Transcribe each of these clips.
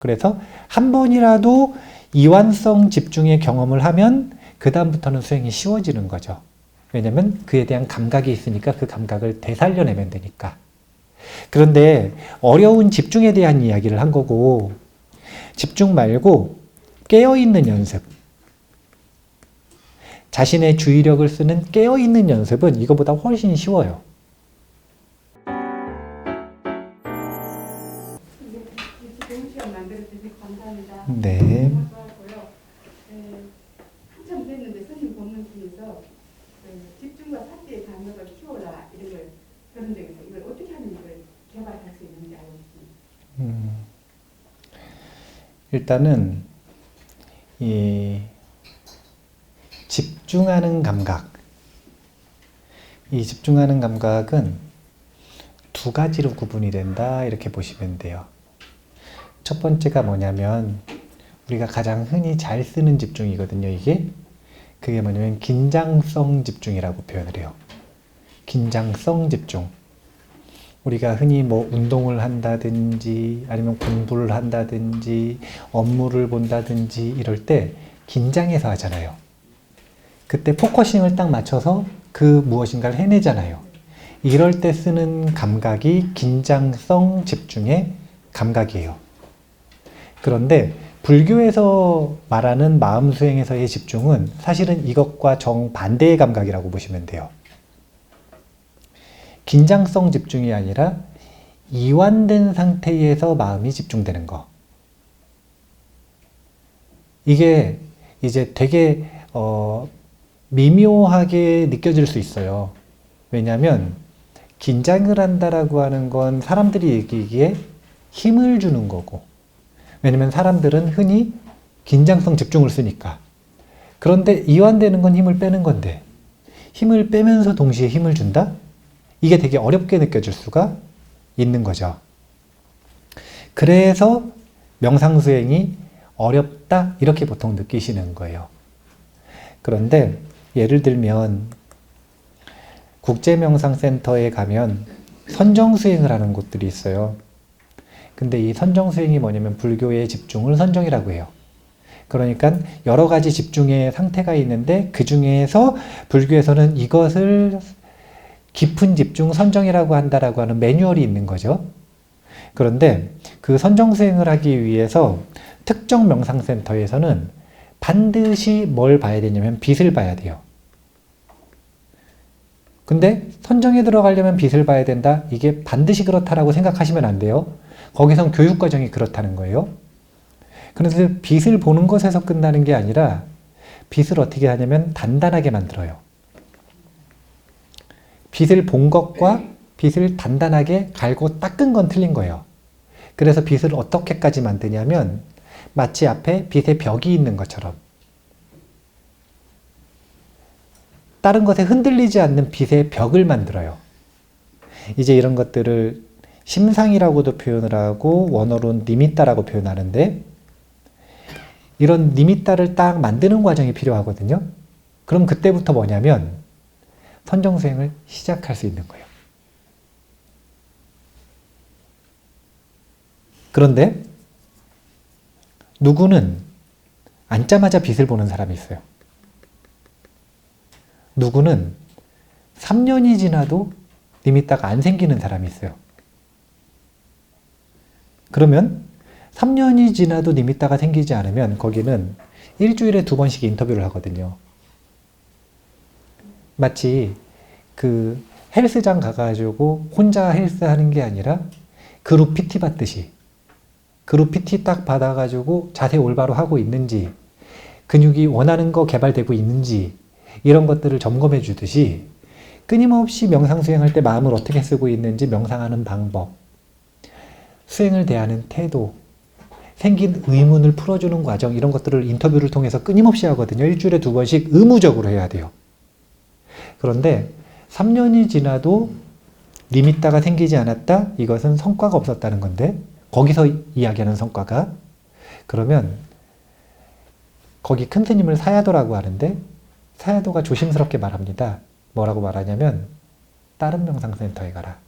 그래서 한 번이라도 이완성 집중의 경험을 하면 그 다음부터는 수행이 쉬워지는 거죠. 왜냐면 그에 대한 감각이 있으니까 그 감각을 되살려내면 되니까. 그런데 어려운 집중에 대한 이야기를 한 거고, 집중 말고 깨어있는 연습, 자신의 주의력을 쓰는 깨어있는 연습은 이거보다 훨씬 쉬워요. 좋은 시간 만들어주셔서 감사합니다. 네. 한참 됐는데 스님 본문 중에서 집중과 사지의 단어가 키워라 이런 걸 들은 적이 있어요. 이걸 어떻게 하면 이걸 개발할 수 있는지 알고 싶습니다. 일단은 이 집중하는 감각, 이 집중하는 감각은 두 가지로 구분이 된다 이렇게 보시면 돼요. 첫 번째가 뭐냐면 우리가 가장 흔히 잘 쓰는 집중이거든요. 그게 뭐냐면 긴장성 집중이라고 표현을 해요. 긴장성 집중. 우리가 흔히 뭐 운동을 한다든지 아니면 공부를 한다든지 업무를 본다든지 이럴 때 긴장해서 하잖아요. 그때 포커싱을 딱 맞춰서 그 무엇인가를 해내잖아요. 이럴 때 쓰는 감각이 긴장성 집중의 감각이에요. 그런데 불교에서 말하는 마음 수행에서의 집중은 사실은 이것과 정반대의 감각이라고 보시면 돼요. 긴장성 집중이 아니라 이완된 상태에서 마음이 집중되는 거. 이게 이제 되게 미묘하게 느껴질 수 있어요. 왜냐하면 긴장을 한다라고 하는 건 사람들이 얘기하기에 힘을 주는 거고, 왜냐면 사람들은 흔히 긴장성 집중을 쓰니까. 그런데 이완되는 건 힘을 빼는 건데 힘을 빼면서 동시에 힘을 준다? 이게 되게 어렵게 느껴질 수가 있는 거죠. 그래서 명상수행이 어렵다 이렇게 보통 느끼시는 거예요. 그런데 예를 들면 국제명상센터에 가면 선정수행을 하는 곳들이 있어요. 근데 이 선정수행이 뭐냐면 불교의 집중을 선정이라고 해요. 그러니까 여러 가지 집중의 상태가 있는데 그 중에서 불교에서는 이것을 깊은 집중 선정이라고 한다라고 하는 매뉴얼이 있는 거죠. 그런데 그 선정수행을 하기 위해서 특정 명상센터에서는 반드시 뭘 봐야 되냐면 빛을 봐야 돼요. 근데 선정에 들어가려면 빛을 봐야 된다? 이게 반드시 그렇다라고 생각하시면 안 돼요. 거기선 교육과정이 그렇다는 거예요. 그래서 빛을 보는 것에서 끝나는 게 아니라 빛을 어떻게 하냐면 단단하게 만들어요. 빛을 본 것과 빛을 단단하게 갈고 닦은 건 틀린 거예요. 그래서 빛을 어떻게까지 만드냐면 마치 앞에 빛의 벽이 있는 것처럼 다른 것에 흔들리지 않는 빛의 벽을 만들어요. 이제 이런 것들을 심상이라고도 표현을 하고 원어로는 니미따라고 표현하는데 이런 니미따를 딱 만드는 과정이 필요하거든요. 그럼 그때부터 뭐냐면 선정수행을 시작할 수 있는 거예요. 그런데 누구는 앉자마자 빛을 보는 사람이 있어요. 누구는 3년이 지나도 니미따가 안 생기는 사람이 있어요. 그러면 3년이 지나도 니미따가 생기지 않으면 거기는 일주일에 2번씩 인터뷰를 하거든요. 마치 그 헬스장 가가지고 혼자 헬스 하는 게 아니라 그룹 PT 받듯이 그룹 PT 딱 받아가지고 자세 올바로 하고 있는지 근육이 원하는 거 개발되고 있는지 이런 것들을 점검해 주듯이 끊임없이 명상 수행할 때 마음을 어떻게 쓰고 있는지 명상하는 방법, 수행을 대하는 태도, 생긴 의문을 풀어주는 과정 이런 것들을 인터뷰를 통해서 끊임없이 하거든요. 일주일에 2번씩 의무적으로 해야 돼요. 그런데 3년이 지나도 니미따가 생기지 않았다? 이것은 성과가 없었다는 건데 거기서 이야기하는 성과가 그러면 거기 큰 스님을 사야도라고 하는데 사야도가 조심스럽게 말합니다. 뭐라고 말하냐면 다른 명상센터에 가라.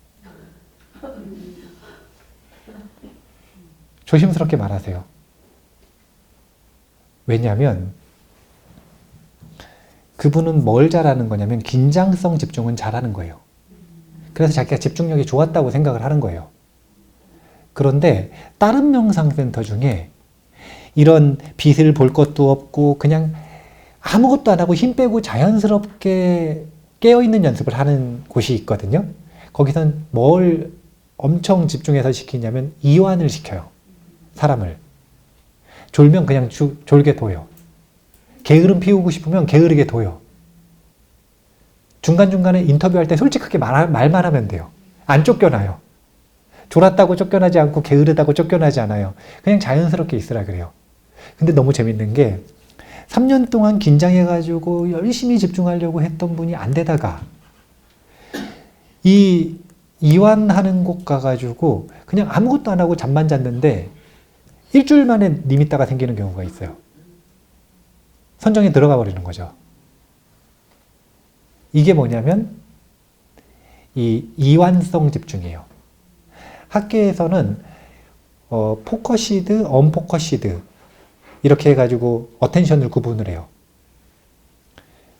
조심스럽게 말하세요. 왜냐하면 그분은 뭘 잘하는 거냐면 긴장성 집중은 잘하는 거예요. 그래서 자기가 집중력이 좋았다고 생각을 하는 거예요. 그런데 다른 명상센터 중에 이런 빛을 볼 것도 없고 그냥 아무것도 안 하고 힘 빼고 자연스럽게 깨어있는 연습을 하는 곳이 있거든요. 거기선 뭘 엄청 집중해서 시키냐면 이완을 시켜요. 사람을. 졸면 그냥 졸게 둬요. 게으름 피우고 싶으면 게으르게 둬요. 중간중간에 인터뷰할 때 솔직하게 말만 하면 돼요. 안 쫓겨나요. 졸았다고 쫓겨나지 않고 게으르다고 쫓겨나지 않아요. 그냥 자연스럽게 있으라 그래요. 근데 너무 재밌는 게 3년 동안 긴장해가지고 열심히 집중하려고 했던 분이 안 되다가 이 이완하는 곳 가가지고 그냥 아무것도 안 하고 잠만 잤는데 일주일 만에 리미따가 생기는 경우가 있어요. 선정에 들어가 버리는 거죠. 이게 뭐냐면 이 이완성 집중이에요. 학계에서는 포커시드, 언포커시드 이렇게 해가지고 어텐션을 구분을 해요.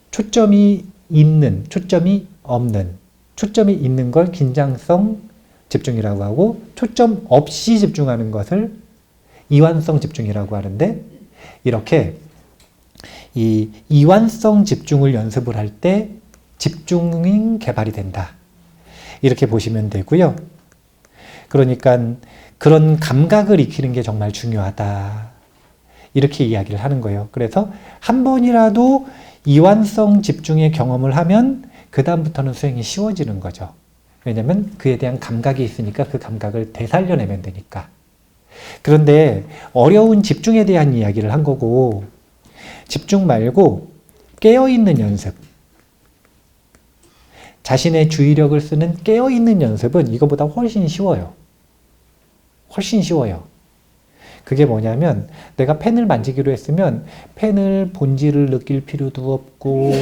초점이 있는, 초점이 없는, 초점이 있는 걸 긴장성 집중이라고 하고 초점 없이 집중하는 것을 이완성 집중이라고 하는데 이렇게 이 이완성 집중을 연습을 할 때 집중이 개발이 된다. 이렇게 보시면 되고요. 그러니까 그런 감각을 익히는 게 정말 중요하다. 이렇게 이야기를 하는 거예요. 그래서 한 번이라도 이완성 집중의 경험을 하면 그 다음부터는 수행이 쉬워지는 거죠. 왜냐하면 그에 대한 감각이 있으니까 그 감각을 되살려내면 되니까. 그런데 어려운 집중에 대한 이야기를 한 거고 집중 말고 깨어있는 연습, 자신의 주의력을 쓰는 깨어있는 연습은 이거보다 훨씬 쉬워요. 훨씬 쉬워요. 그게 뭐냐면 내가 펜을 만지기로 했으면 펜을 본질을 느낄 필요도 없고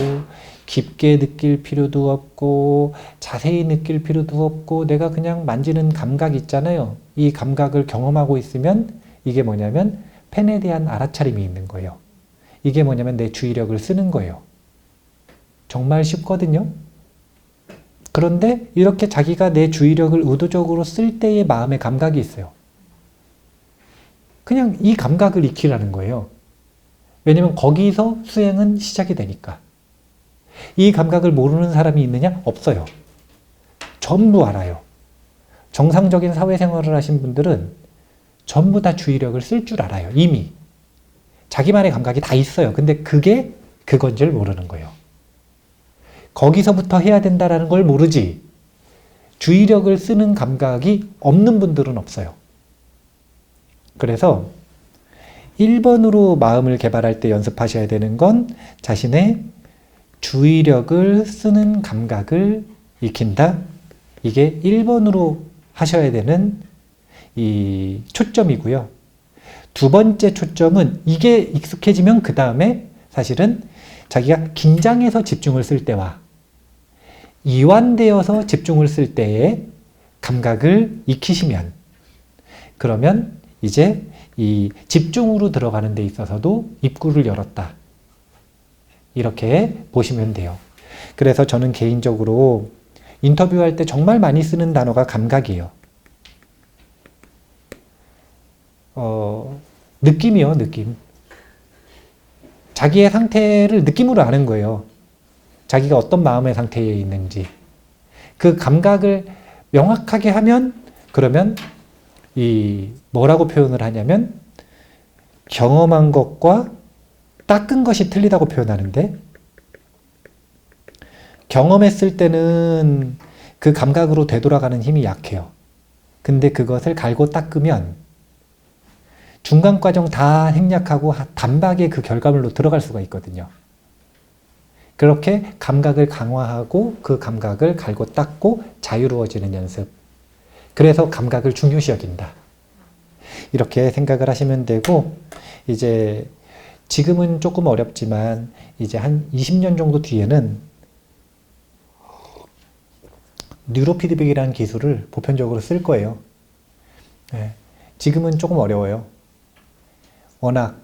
깊게 느낄 필요도 없고 자세히 느낄 필요도 없고 내가 그냥 만지는 감각 있잖아요. 이 감각을 경험하고 있으면 이게 뭐냐면 펜에 대한 알아차림이 있는 거예요. 이게 뭐냐면 내 주의력을 쓰는 거예요. 정말 쉽거든요. 그런데 이렇게 자기가 내 주의력을 의도적으로 쓸 때의 마음의 감각이 있어요. 그냥 이 감각을 익히라는 거예요. 왜냐면 거기서 수행은 시작이 되니까. 이 감각을 모르는 사람이 있느냐? 없어요. 전부 알아요. 정상적인 사회생활을 하신 분들은 전부 다 주의력을 쓸 줄 알아요. 이미. 자기만의 감각이 다 있어요. 근데 그게 그건 줄 모르는 거예요. 거기서부터 해야 된다는 걸 모르지 주의력을 쓰는 감각이 없는 분들은 없어요. 그래서 1번으로 마음을 개발할 때 연습하셔야 되는 건 자신의 주의력을 쓰는 감각을 익힌다. 이게 1번으로 하셔야 되는 이 초점이고요. 두 번째 초점은 이게 익숙해지면 그 다음에 사실은 자기가 긴장해서 집중을 쓸 때와 이완되어서 집중을 쓸 때의 감각을 익히시면 그러면 이제 이 집중으로 들어가는 데 있어서도 입구를 열었다. 이렇게 보시면 돼요. 그래서 저는 개인적으로 인터뷰할 때 정말 많이 쓰는 단어가 감각이에요. 느낌이요, 느낌. 자기의 상태를 느낌으로 아는 거예요. 자기가 어떤 마음의 상태에 있는지. 그 감각을 명확하게 하면, 그러면 뭐라고 표현을 하냐면, 경험한 것과 닦은 것이 틀리다고 표현하는데, 경험했을 때는 그 감각으로 되돌아가는 힘이 약해요. 근데 그것을 갈고 닦으면 중간 과정 다 생략하고 단박에 그 결과물로 들어갈 수가 있거든요. 그렇게 감각을 강화하고 그 감각을 갈고 닦고 자유로워지는 연습. 그래서 감각을 중요시 여긴다. 이렇게 생각을 하시면 되고, 이제 지금은 조금 어렵지만 이제 한 20년 정도 뒤에는 뉴로 피드백이라는 기술을 보편적으로 쓸 거예요. 네. 지금은 조금 어려워요. 워낙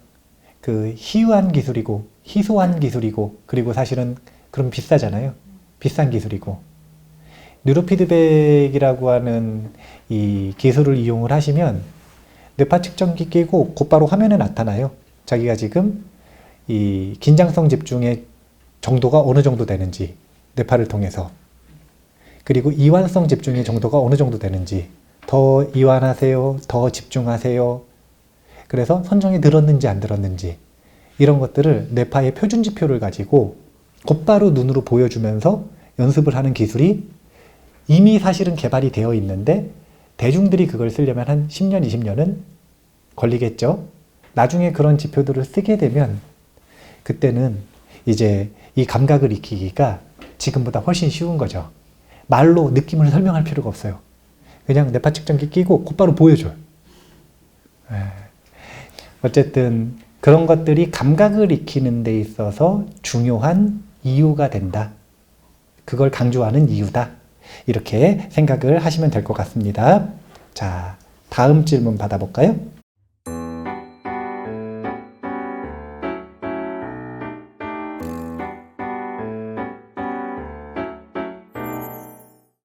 그 희유한 기술이고 희소한 기술이고 그리고 사실은 그럼 비싸잖아요. 비싼 기술이고 뉴로피드백이라고 하는 이 기술을 이용을 하시면 뇌파 측정기 끼고 곧바로 화면에 나타나요. 자기가 지금 이 긴장성 집중의 정도가 어느 정도 되는지 뇌파를 통해서 그리고 이완성 집중의 정도가 어느 정도 되는지 더 이완하세요, 더 집중하세요. 그래서 선정이 들었는지 안 들었는지 이런 것들을 뇌파의 표준 지표를 가지고 곧바로 눈으로 보여주면서 연습을 하는 기술이 이미 사실은 개발이 되어 있는데 대중들이 그걸 쓰려면 한 10년, 20년은 걸리겠죠. 나중에 그런 지표들을 쓰게 되면 그때는 이제 이 감각을 익히기가 지금보다 훨씬 쉬운 거죠. 말로 느낌을 설명할 필요가 없어요. 그냥 뇌파 측정기 끼고 곧바로 보여줘요. 어쨌든 그런 것들이 감각을 익히는 데 있어서 중요한 이유가 된다. 그걸 강조하는 이유다. 이렇게 생각을 하시면 될 것 같습니다. 자, 다음 질문 받아볼까요?